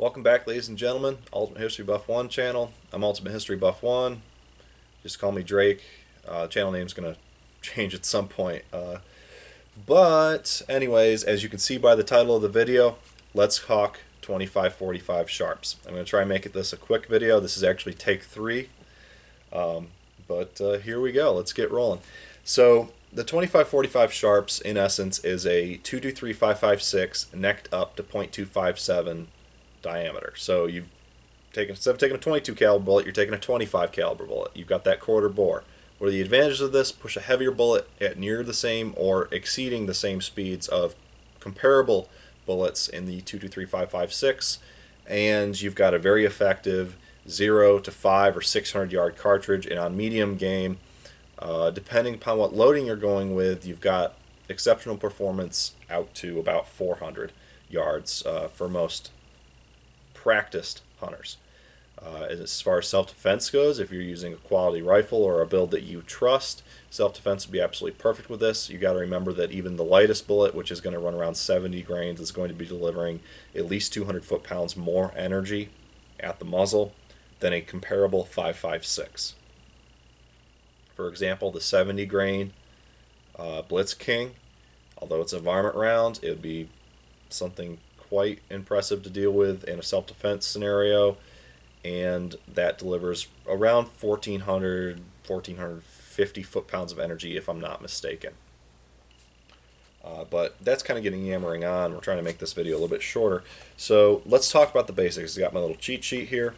Welcome back, ladies and gentlemen. Ultimate History Buff 1 channel. I'm Ultimate History Buff 1. Just call me Drake. Channel name's going to change at some point. But anyways, as you can see by the title of the video, let's talk 2545 sharps. I'm going to try and make this a quick video. This is actually take 3. But here we go. Let's get rolling. So the 2545 sharps, in essence, is a 223-556 necked up to .257 diameter. So you've taken, instead of taking a 22 caliber bullet, you're taking a 25 caliber bullet. You've got that quarter bore. What are the advantages of this? Push a heavier bullet at near the same or exceeding the same speeds of comparable bullets in the 223-556, and you've got a very effective 0 to 5 or 600 yard cartridge. And on medium game, depending upon what loading you're going with, you've got exceptional performance out to about 400 yards for most practiced hunters. As far as self-defense goes, if you're using a quality rifle or a build that you trust, self-defense would be absolutely perfect with this. You got to remember that even the lightest bullet, which is going to run around 70 grains, is going to be delivering at least 200 foot-pounds more energy at the muzzle than a comparable 5.56. For example, the 70 grain Blitz King, although it's a varmint round, it would be something quite impressive to deal with in a self-defense scenario, and that delivers around 1450 foot-pounds of energy, if I'm not mistaken. But that's kind of getting yammering on. We're trying to make this video a little bit shorter. So let's talk about the basics. I got my little cheat sheet here.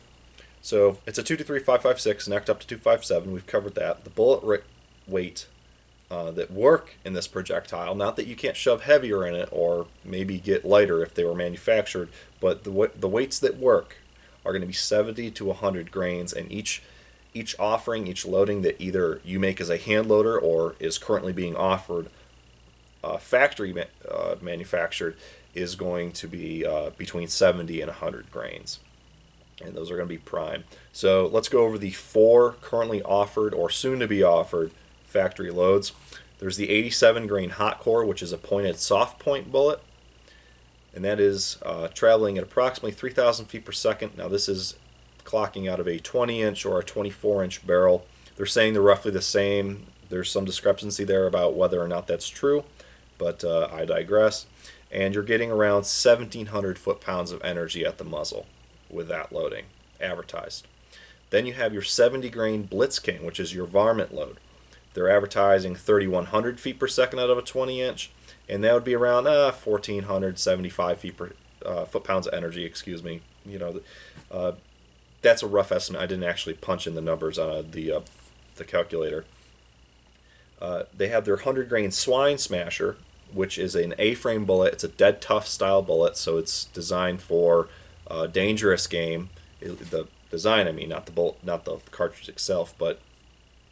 So it's a 223-556 necked up to 257. We've covered that. The bullet weight that work in this projectile, not that you can't shove heavier in it or maybe get lighter if they were manufactured, but the weights that work are going to be 70 to 100 grains, and each offering, each loading that either you make as a hand loader or is currently being offered factory manufactured is going to be between 70 and 100 grains. And those are going to be prime. So let's go over the 4 currently offered or soon to be offered factory loads. There's the 87 grain hot core, which is a pointed soft point bullet, and that is traveling at approximately 3,000 feet per second. Now this is clocking out of a 20-inch or a 24-inch barrel. They're saying they're roughly the same. There's some discrepancy there about whether or not that's true, but I digress. And you're getting around 1,700 foot-pounds of energy at the muzzle with that loading advertised. Then you have your 70 grain Blitz King, which is your varmint load. They're advertising 3,100 feet per second out of a 20-inch, and that would be around 1,475 foot-pounds of energy. Excuse me. You know, that's a rough estimate. I didn't actually punch in the numbers on the calculator. They have their 100 grain Swine Smasher, which is an A-frame bullet. It's a dead tough style bullet, so it's designed for dangerous game. The design, I mean, not the bullet, not the cartridge itself, but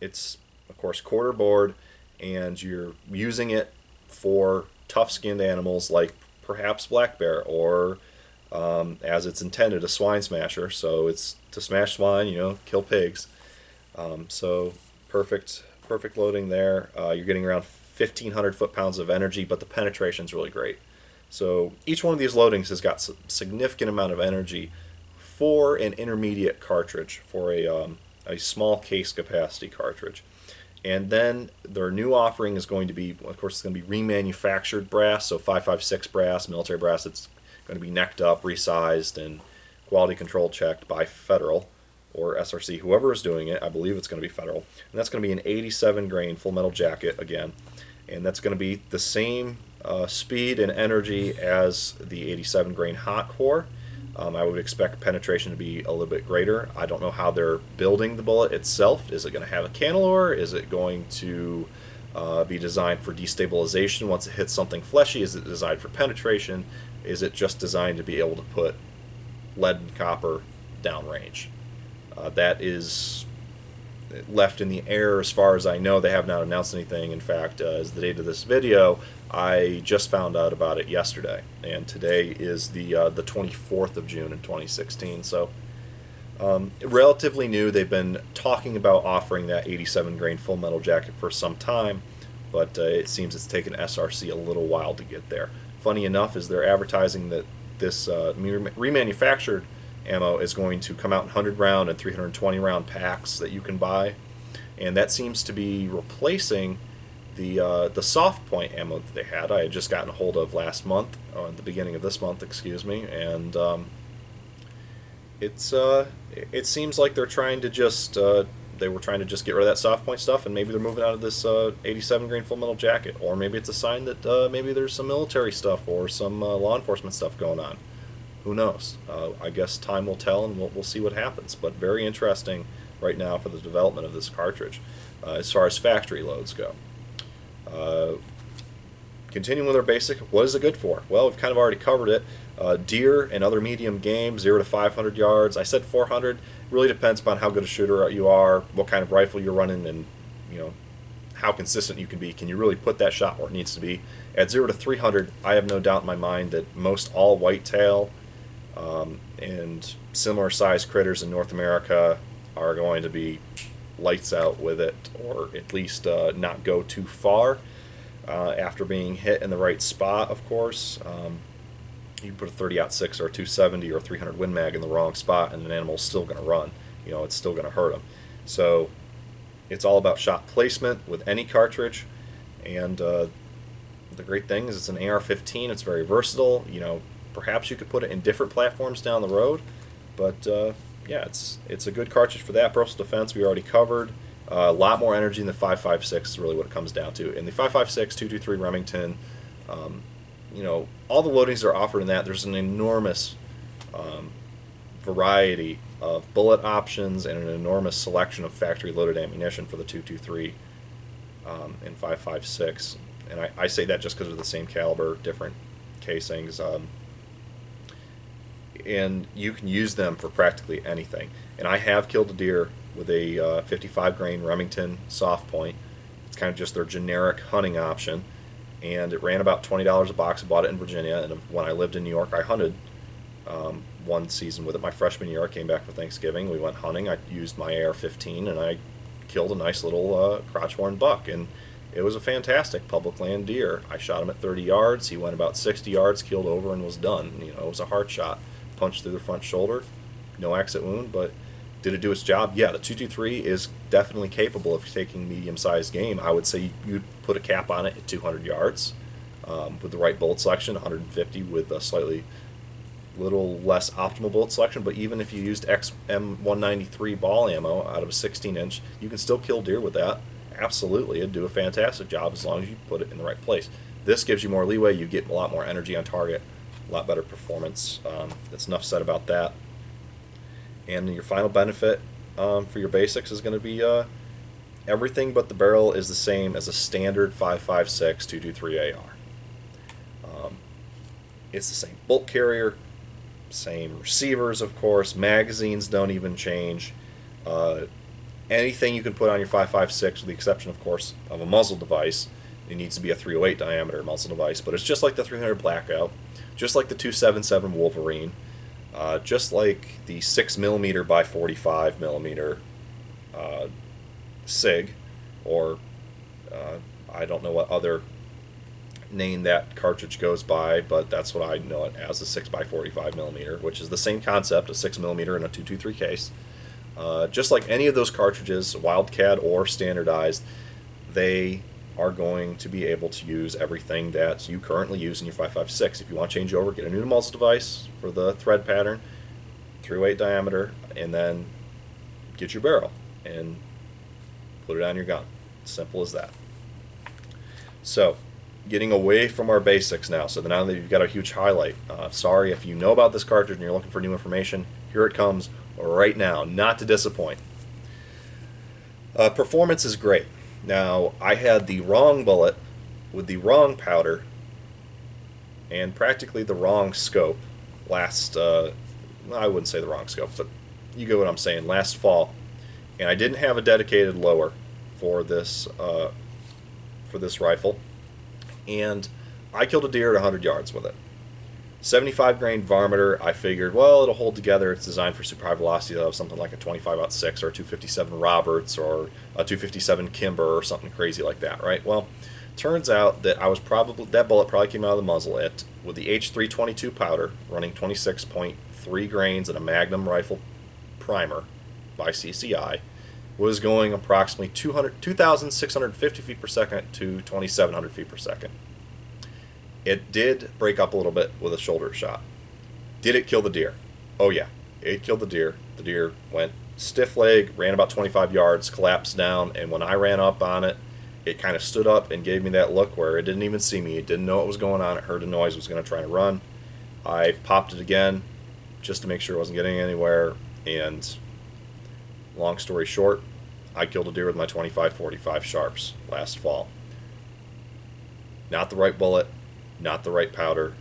it's of course quarter bored, and you're using it for tough-skinned animals like perhaps black bear, or as it's intended, a swine smasher. So it's to smash swine, you know, kill pigs. So perfect loading there. You're getting around 1,500 foot-pounds of energy, but the penetration is really great. So each one of these loadings has got a significant amount of energy for an intermediate cartridge, for a small case capacity cartridge. And then their new offering is going to be, of course, it's going to be remanufactured brass, so 5.56 brass, military brass. It's going to be necked up, resized, and quality control checked by Federal or SRC, whoever is doing it. I believe it's going to be Federal. And that's going to be an 87 grain full metal jacket again. And that's going to be the same speed and energy as the 87 grain hot core. I would expect penetration to be a little bit greater. I don't know how they're building the bullet itself. Is it going to have a cantilever? Is it going to be designed for destabilization once it hits something fleshy? Is it designed for penetration? Is it just designed to be able to put lead and copper downrange? That is left in the air as far as I know. They have not announced anything. In fact, as the date of this video, I just found out about it yesterday, and today is the 24th of June in 2016. So relatively new. They've been talking about offering that 87 grain full metal jacket for some time, but it seems it's taken SRC a little while to get there. Funny enough is they're advertising that this remanufactured ammo is going to come out in 100 round and 320 round packs that you can buy, and that seems to be replacing the soft point ammo that they had. I had just gotten a hold of last month, or at the beginning of this month, excuse me, and it seems like they're trying to just they were trying to just get rid of that soft point stuff, and maybe they're moving out of this 87 grain full metal jacket, or maybe it's a sign that maybe there's some military stuff or some law enforcement stuff going on. Who knows? I guess time will tell, and we'll see what happens. But very interesting right now for the development of this cartridge. As far as factory loads go, continuing with our basic, what is it good for? Well, we've kind of already covered it. Deer and other medium game, 0 to 500 yards. I said 400. Really depends upon how good a shooter you are, what kind of rifle you're running, and how consistent you can be. Can you really put that shot where it needs to be? At 0 to 300, I have no doubt in my mind that most all whitetail and similar sized critters in North America are going to be lights out with it, or at least not go too far after being hit in the right spot, of course. You put a 30-06 or a 270 or 300 Win Mag in the wrong spot, and an animal's still going to run. It's still going to hurt them. So it's all about shot placement with any cartridge, and the great thing is it's an AR-15. It's very versatile. Perhaps you could put it in different platforms down the road, but yeah, it's a good cartridge for that. Personal defense we already covered. A lot more energy than the 5.56 is really what it comes down to. In the 5.56 223 Remington, all the loadings that are offered in that, there's an enormous variety of bullet options and an enormous selection of factory loaded ammunition for the 223 and 5.56. And I say that just because of the same caliber, different casings. And you can use them for practically anything. And I have killed a deer with a 55 grain Remington soft point. It's kind of just their generic hunting option, and it ran about $20 a box. I bought it in Virginia, and when I lived in New York, I hunted one season with it. My freshman year, I came back for Thanksgiving. We went hunting. I used my AR-15, and I killed a nice little crotch-horn buck, and it was a fantastic public land deer. I shot him at 30 yards. He went about 60 yards, keeled over, and was done. It was a hard shot. Punched through the front shoulder. No exit wound, but did it do its job? Yeah, the 223 is definitely capable of taking medium-sized game. I would say you'd put a cap on it at 200 yards with the right bullet selection, 150 with a slightly little less optimal bullet selection. But even if you used XM193 ball ammo out of a 16-inch, you can still kill deer with that. Absolutely, it'd do a fantastic job as long as you put it in the right place. This gives you more leeway. You get a lot more energy on target, a lot better performance. That's enough said about that. And your final benefit for your basics is going to be everything but the barrel is the same as a standard 5.56 223 AR. It's the same bolt carrier, same receivers, of course. Magazines don't even change. Anything you can put on your 5.56, with the exception, of course, of a muzzle device. It needs to be a 308 diameter muzzle device, but it's just like the 300 Blackout, just like the 277 Wolverine, just like the 6mm by 45mm SIG, or I don't know what other name that cartridge goes by, but that's what I know it as, a 6 by 45mm, which is the same concept, a 6mm in a 223 case. Just like any of those cartridges, Wildcat or standardized, they are going to be able to use everything that you currently use in your 5.56. If you want to change over, get a new muzzle device for the thread pattern, 308 diameter, and then get your barrel and put it on your gun. Simple as that. So, getting away from our basics now. So now that you've got a huge highlight, sorry if you know about this cartridge and you're looking for new information, here it comes right now, not to disappoint. Performance is great. Now, I had the wrong bullet with the wrong powder and practically the wrong scope last, I wouldn't say the wrong scope, but you get what I'm saying, last fall. And I didn't have a dedicated lower for this rifle. And I killed a deer at 100 yards with it. 75 grain varminter, I figured, well, it'll hold together. It's designed for super high velocity of something like a 25-06 or a 257 Roberts or a 257 Kimber or something crazy like that, right? Well, Turns out that that bullet probably came out of the muzzle with the H322 powder running 26.3 grains in a Magnum rifle primer by CCI, was going approximately 2,650 feet per second to 2,700 feet per second. It did break up a little bit with a shoulder shot. Did it kill the deer? Oh yeah, it killed the deer. The deer went stiff leg, ran about 25 yards, collapsed down, and when I ran up on it, it kind of stood up and gave me that look where it didn't even see me. It didn't know what was going on. It heard a noise, was going to try to run. I popped it again just to make sure it wasn't getting anywhere, and long story short, I killed a deer with my 25-45 sharps last fall. Not the right bullet, not the right powder,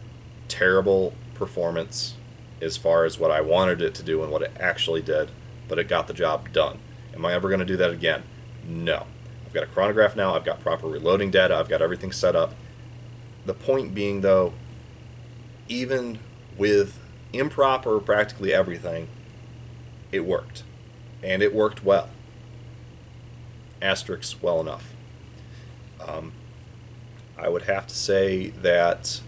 terrible performance as far as what I wanted it to do and what it actually did, but it got the job done. Am I ever going to do that again? No. I've got a chronograph now, I've got proper reloading data, I've got everything set up. The point being, though, even with improper practically everything, it worked. And it worked well. Asterisks well enough. I would have to say that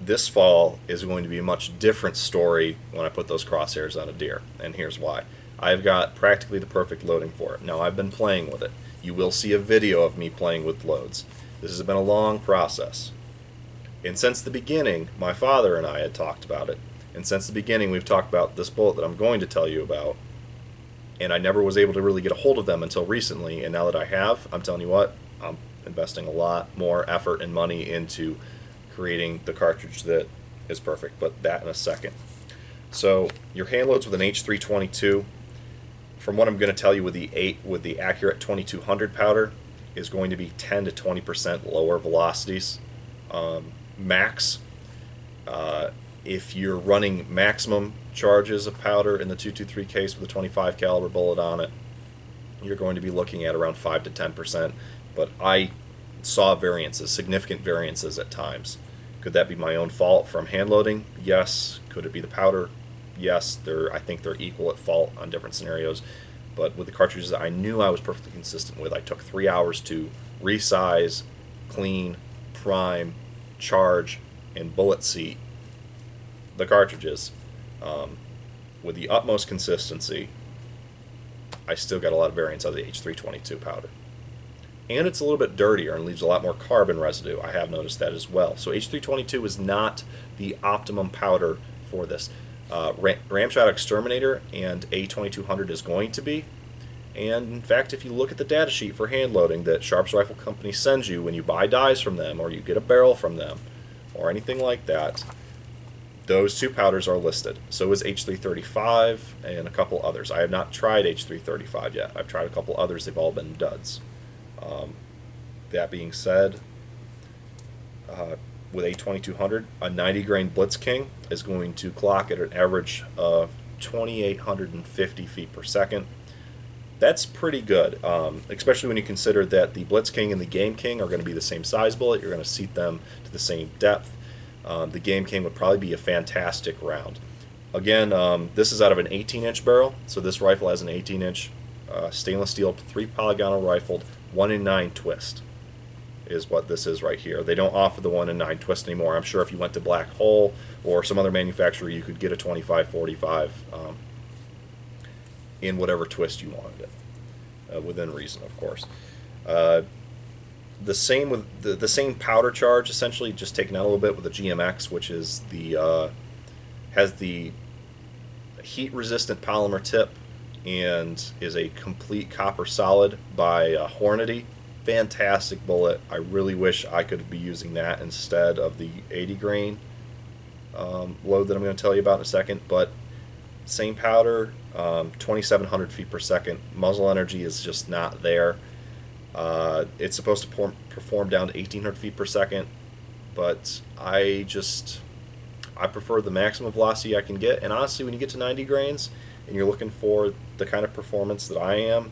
this fall is going to be a much different story when I put those crosshairs on a deer, and here's why. I've got practically the perfect loading for it. Now, I've been playing with it. You will see a video of me playing with loads. This has been a long process. And since the beginning, my father and I had talked about it. And since the beginning, we've talked about this bullet that I'm going to tell you about. And I never was able to really get a hold of them until recently. And now that I have, I'm telling you what, I'm investing a lot more effort and money into creating the cartridge that is perfect. But that in a second. So your hand loads with an H322, from what I'm going to tell you with the accurate 2200 powder, is going to be 10 to 20% lower velocities max. If you're running maximum charges of powder in the 223 case with a 25 caliber bullet on it, you're going to be looking at around 5 to 10%. But I saw variances, significant variances at times. Could that be my own fault from hand loading? Yes. Could it be the powder? Yes. I think they're equal at fault on different scenarios. But with the cartridges that I knew I was perfectly consistent with, I took 3 hours to resize, clean, prime, charge, and bullet seat the cartridges with the utmost consistency. I still got a lot of variance out of the H322 powder. And it's a little bit dirtier and leaves a lot more carbon residue. I have noticed that as well. So H322 is not the optimum powder for this. Ramshot Exterminator and A2200 is going to be. And in fact, if you look at the data sheet for hand loading that Sharps Rifle Company sends you when you buy dies from them or you get a barrel from them or anything like that, those two powders are listed. So is H335 and a couple others. I have not tried H335 yet. I've tried a couple others. They've all been duds. That being said, with A2200, a 90 grain Blitz King is going to clock at an average of 2,850 feet per second. That's pretty good, especially when you consider that the Blitz King and the Game King are going to be the same size bullet. You're going to seat them to the same depth. The Game King would probably be a fantastic round. Again, this is out of an 18-inch barrel, so this rifle has an 18-inch stainless steel 3-polygonal rifled 1-in-9 twist is what this is right here. They don't offer the 1-in-9 twist anymore. I'm sure if you went to Black Hole or some other manufacturer, you could get a 25-45 in whatever twist you wanted it, within reason, of course. The same with the same powder charge, essentially, just taken out a little bit with the GMX, which is the has the heat-resistant polymer tip and is a complete copper solid by Hornady. Fantastic bullet. I really wish I could be using that instead of the 80 grain load that I'm going to tell you about in a second. But same powder, 2,700 feet per second. Muzzle energy is just not there. It's supposed to perform down to 1,800 feet per second, but I prefer the maximum velocity I can get. And honestly, when you get to 90 grains and you're looking for the kind of performance that I am,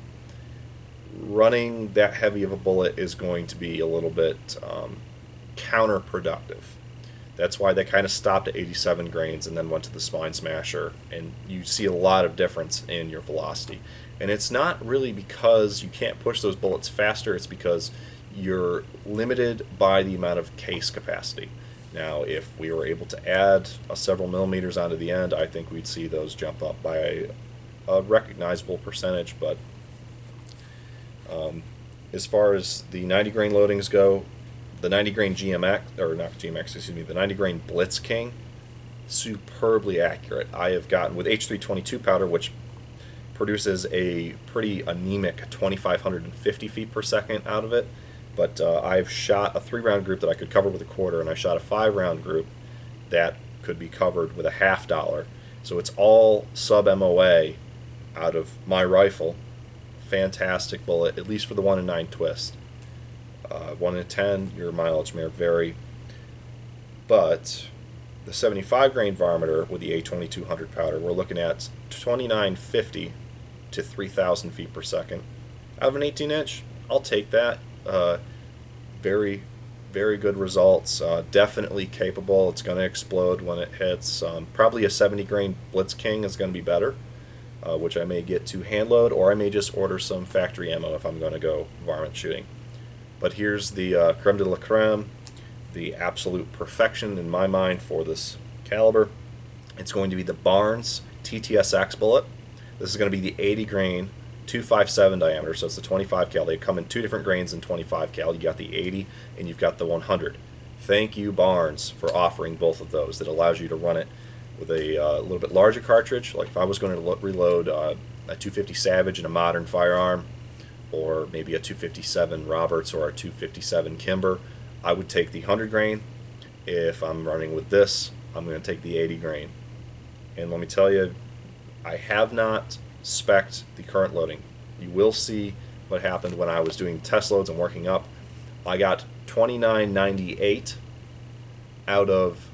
running that heavy of a bullet is going to be a little bit counterproductive. That's why they kind of stopped at 87 grains and then went to the Spine Smasher, and you see a lot of difference in your velocity. And it's not really because you can't push those bullets faster, it's because you're limited by the amount of case capacity. Now, if we were able to add several millimeters onto the end, I think we'd see those jump up by a recognizable percentage. But as far as the 90 grain loadings go, the 90 grain GMX, or not GMX, excuse me, the 90 grain Blitz King, superbly accurate. I have gotten with H322 powder, which produces a pretty anemic 2,550 feet per second out of it. But I've shot a 3-round group that I could cover with a quarter, and I shot a 5-round group that could be covered with a $half. So it's all sub MOA out of my rifle. Fantastic bullet, at least for the 1 in 9 twist. 1 in 10, your mileage may vary. But the 75 grain varminter with the A2200 powder, we're looking at 2,950 to 3,000 feet per second. Out of an 18-inch, I'll take that. Very, very good results. Definitely capable. It's going to explode when it hits. Probably a 70 grain Blitz King is going to be better, which I may get to hand load, or I may just order some factory ammo if I'm going to go varmint shooting. But here's the creme de la creme, the absolute perfection in my mind for this caliber. It's going to be the Barnes TTSX bullet. This is going to be the 80 grain 257 diameter, so it's the 25 cal. They come in 2 different grains in 25 cal. You got the 80 and you've got the 100. Thank you, Barnes, for offering both of those. That allows you to run it with a little bit larger cartridge. Like if I was going to reload a 250 Savage in a modern firearm, or maybe a 257 Roberts or a 257 Kimber, I would take the 100 grain. If I'm running with this, I'm going to take the 80 grain. And let me tell you, I have not spec'd the current loading. You will see what happened when I was doing test loads and working up. I got 2998 out of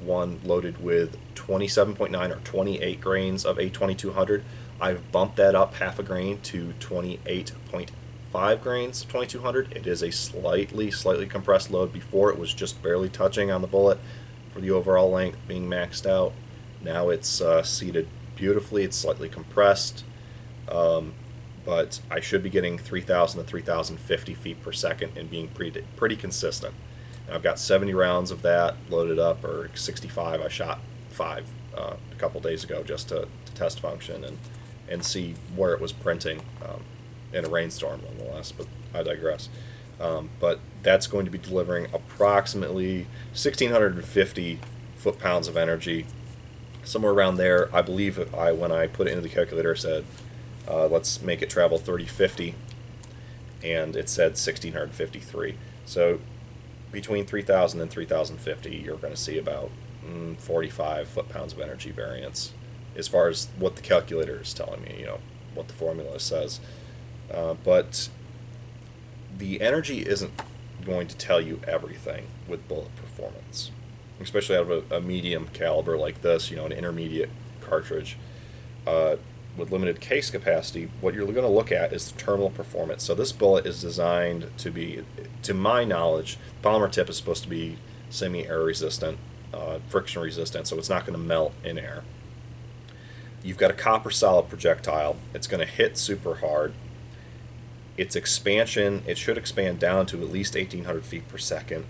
one loaded with 27.9 or 28 grains of A2200. I've bumped that up half a grain to 28.5 grains of 2200. It is a slightly compressed load. Before it was just barely touching on the bullet for the overall length being maxed out. Now it's seated beautifully. It's slightly compressed, but I should be getting 3,000 to 3,050 feet per second and being pretty consistent. And I've got 70 rounds of that loaded up, or 65. I shot 5 a couple days ago just to test function and see where it was printing in a rainstorm nonetheless, but I digress. But that's going to be delivering approximately 1,650 foot-pounds of energy, somewhere around there. I believe when I put it into the calculator, said let's make it travel 3050, and it said 1,653. So between 3,000 and 3,050, you're going to see about 45 foot-pounds of energy variance, as far as what the calculator is telling me, what the formula says. But the energy isn't going to tell you everything with bullet performance, especially out of a medium caliber like this, an intermediate cartridge. With limited case capacity, what you're going to look at is the terminal performance. So this bullet is designed to be, to my knowledge, polymer tip is supposed to be semi-air resistant, friction resistant, so it's not going to melt in air. You've got a copper solid projectile. It's going to hit super hard. Its expansion, it should expand down to at least 1,800 feet per second,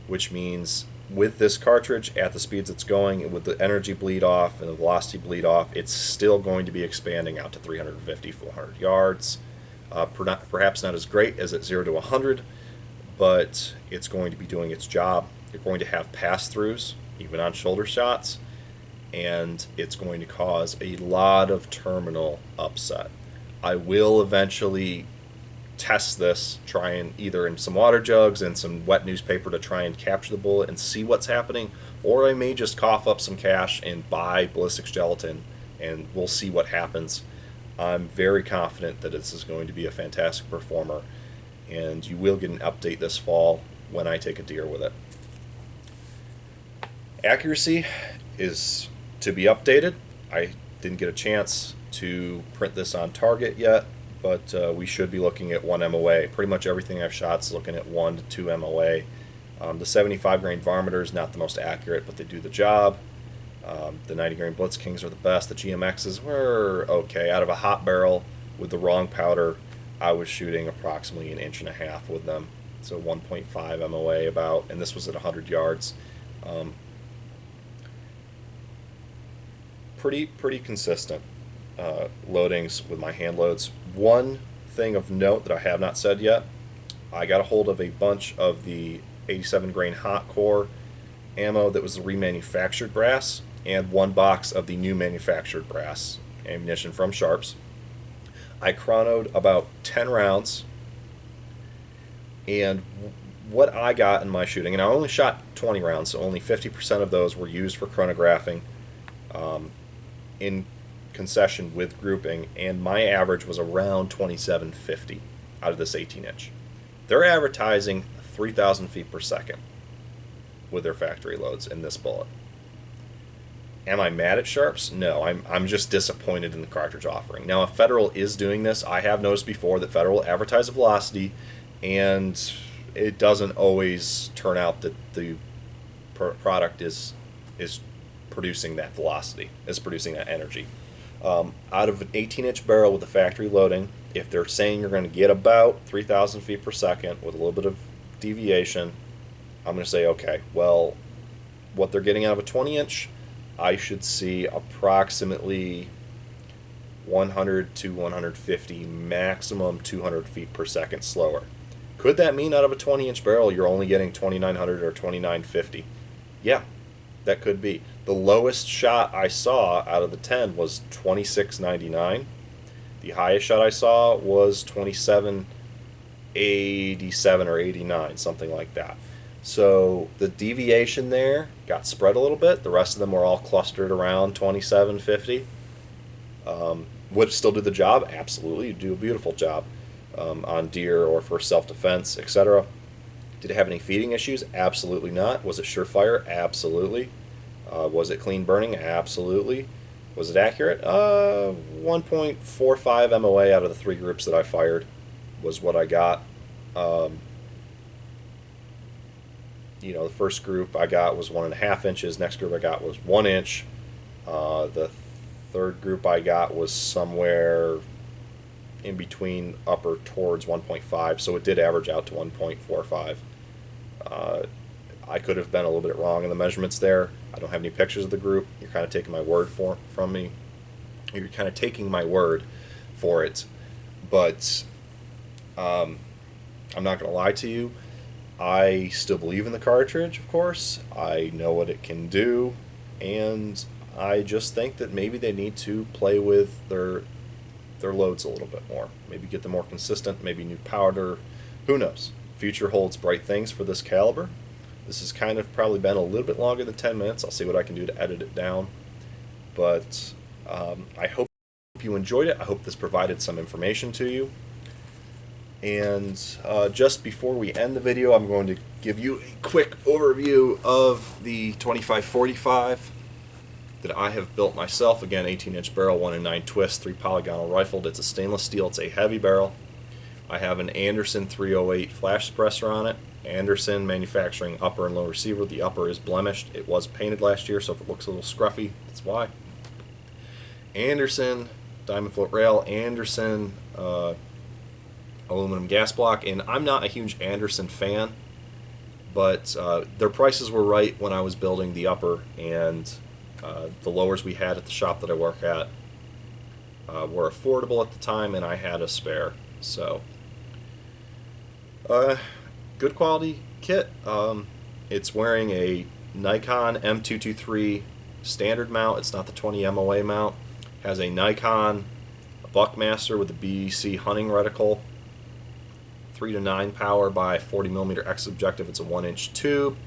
which means with this cartridge, at the speeds it's going, with the energy bleed off and the velocity bleed off, it's still going to be expanding out to 350, 400 yards. Perhaps not as great as at 0 to 100, but it's going to be doing its job. You're going to have pass-throughs, even on shoulder shots, and it's going to cause a lot of terminal upset. I will eventually test this, try and either in some water jugs and some wet newspaper to try and capture the bullet and see what's happening, or I may just cough up some cash and buy ballistics gelatin and we'll see what happens. I'm very confident that this is going to be a fantastic performer, and you will get an update this fall when I take a deer with it. Accuracy is to be updated. I didn't get a chance to print this on target yet, but we should be looking at 1 MOA. Pretty much everything I've shot is looking at 1 to 2 MOA. The 75 grain varminter is not the most accurate, but they do the job. The 90 grain Blitz Kings are the best. The GMXs were okay. Out of a hot barrel with the wrong powder, I was shooting approximately 1.5 inches with them, so 1.5 MOA about, and this was at 100 yards. Um, pretty consistent loadings with my hand loads. One thing of note that I have not said yet, I got a hold of a bunch of the 87 grain hot core ammo that was the remanufactured brass, and one box of the new manufactured brass ammunition from Sharps. I chronoed about 10 rounds, and what I got in my shooting, and I only shot 20 rounds, so only 50% of those were used for chronographing in concession with grouping, and my average was around 2750 out of this 18-inch. They're advertising 3,000 feet per second with their factory loads in this bullet. Am I mad at Sharps? No, I'm just disappointed in the cartridge offering. Now, if Federal is doing this, I have noticed before that Federal advertise a velocity, and it doesn't always turn out that the product is producing that velocity, is producing that energy. Out of an 18-inch barrel with the factory loading, if they're saying you're going to get about 3,000 feet per second with a little bit of deviation, I'm going to say, okay, well, what they're getting out of a 20-inch, I should see approximately 100 to 150, maximum 200 feet per second slower. Could that mean out of a 20-inch barrel you're only getting 2,900 or 2,950? Yeah, that could be. The lowest shot I saw out of the 10 was 2699. The highest shot I saw was 2787 or 89, something like that. So the deviation there got spread a little bit. The rest of them were all clustered around 2750. Would it still do the job? Absolutely. You do a beautiful job on deer or for self-defense, etc. Did it have any feeding issues? Absolutely not. Was it surefire? Absolutely. Was it clean burning? Absolutely. Was it accurate? 1.45 MOA out of the 3 groups that I fired was what I got. The first group I got was 1.5 inches. Next group I got was 1 inch. The third group I got was somewhere in between, upper towards 1.5, so it did average out to 1.45. I could have been a little bit wrong in the measurements there. I don't have any pictures of the group. You're kind of taking my word from me. You're kind of taking my word for it. But I'm not going to lie to you. I still believe in the cartridge, of course. I know what it can do, and I just think that maybe they need to play with their loads a little bit more. Maybe get them more consistent, maybe new powder. Who knows? Future holds bright things for this caliber. This has kind of probably been a little bit longer than 10 minutes. I'll see what I can do to edit it down. But I hope you enjoyed it. I hope this provided some information to you. And just before we end the video, I'm going to give you a quick overview of the 2545 that I have built myself. Again, 18-inch barrel, 1-in-9 twist, 3 polygonal rifled. It's a stainless steel. It's a heavy barrel. I have an Anderson 308 flash suppressor on it. Anderson manufacturing upper and lower receiver. The upper is blemished. It was painted last year, so if it looks a little scruffy, that's why. Anderson diamond float rail. Anderson aluminum gas block. And I'm not a huge Anderson fan, but their prices were right when I was building the upper, and the lowers we had at the shop that I work at were affordable at the time, and I had a spare. So good quality kit. It's wearing a Nikon M223 standard mount. It's not the 20 MOA mount. Has a Nikon Buckmaster with the BC hunting reticle, 3 to 9 power by 40mm X objective. It's a 1-inch tube.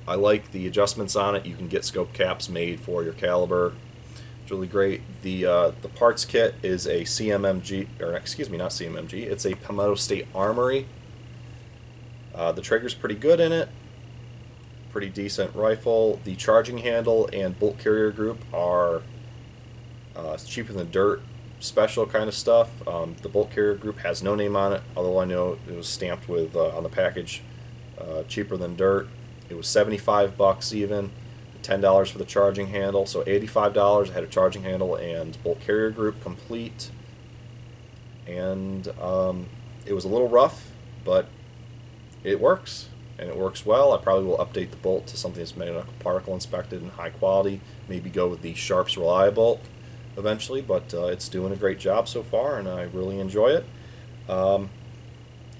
I like the adjustments on it. You can get scope caps made for your caliber. It's really great. The parts kit is a CMMG, or excuse me, not CMMG. It's a Palmetto State Armory. The trigger's pretty good in it. Pretty decent rifle. The charging handle and bolt carrier group are cheaper than dirt, special kind of stuff. The bolt carrier group has no name on it, although I know it was stamped with on the package, cheaper than dirt. It was $75 even, $10 for the charging handle, so $85. I had a charging handle and bolt carrier group complete. And It was a little rough, but it works, and it works well. I probably will update the bolt to something that's magnetic particle inspected and high quality. Maybe go with the Sharps Reliable bolt eventually, but it's doing a great job so far, and I really enjoy it. I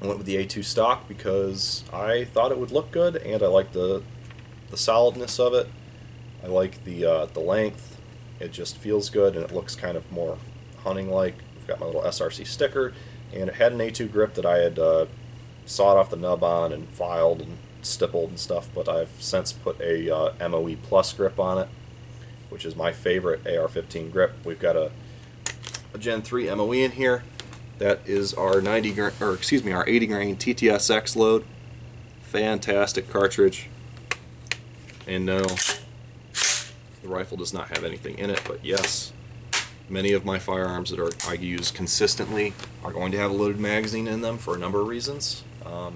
went with the A2 stock because I thought it would look good, and I like the solidness of it. I like the length. It just feels good, and it looks kind of more hunting-like. I've got my little SRC sticker, and it had an A2 grip that I had sawed off the nub on and filed and stippled and stuff, but I've since put a MOE Plus grip on it, which is my favorite AR-15 grip. We've got a Gen 3 MOE in here. That is our our 80 grain TTSX load. Fantastic cartridge. And no, the rifle does not have anything in it, but yes, many of my firearms that I use consistently are going to have a loaded magazine in them for a number of reasons.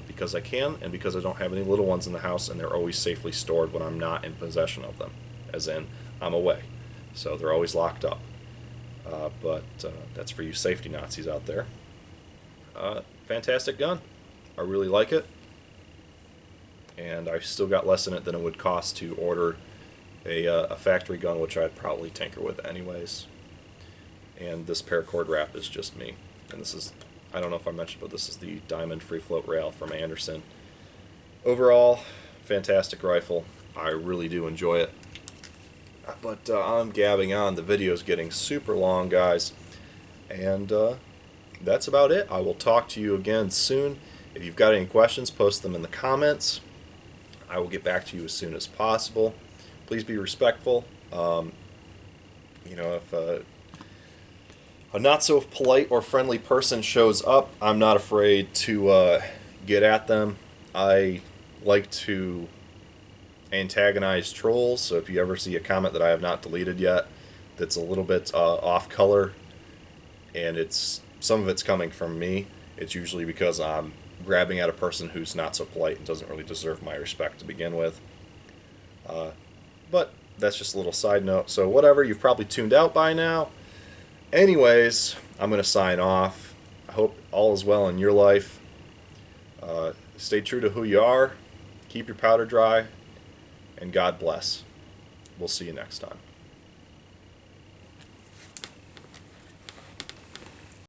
Because I can, and because I don't have any little ones in the house, and they're always safely stored when I'm not in possession of them, as in I'm away. So they're always locked up. But that's for you safety Nazis out there. Fantastic gun. I really like it. And I've still got less in it than it would cost to order a factory gun, which I'd probably tinker with anyways. And this paracord wrap is just me. And this is, I don't know if I mentioned, but this is the Diamond Free Float Rail from Anderson. Overall, fantastic rifle. I really do enjoy it. But I'm gabbing on. The video's getting super long, guys. And that's about it. I will talk to you again soon. If you've got any questions, post them in the comments. I will get back to you as soon as possible. Please be respectful. If a not so polite or friendly person shows up, I'm not afraid to get at them. I like to antagonize trolls, so if you ever see a comment that I have not deleted yet that's a little bit off color, and some of it's coming from me, it's usually because I'm grabbing at a person who's not so polite and doesn't really deserve my respect to begin with. But that's just a little side note. So whatever, you've probably tuned out by now. Anyways, I'm going to sign off. I hope all is well in your life. Stay true to who you are. Keep your powder dry. And God bless. We'll see you next time.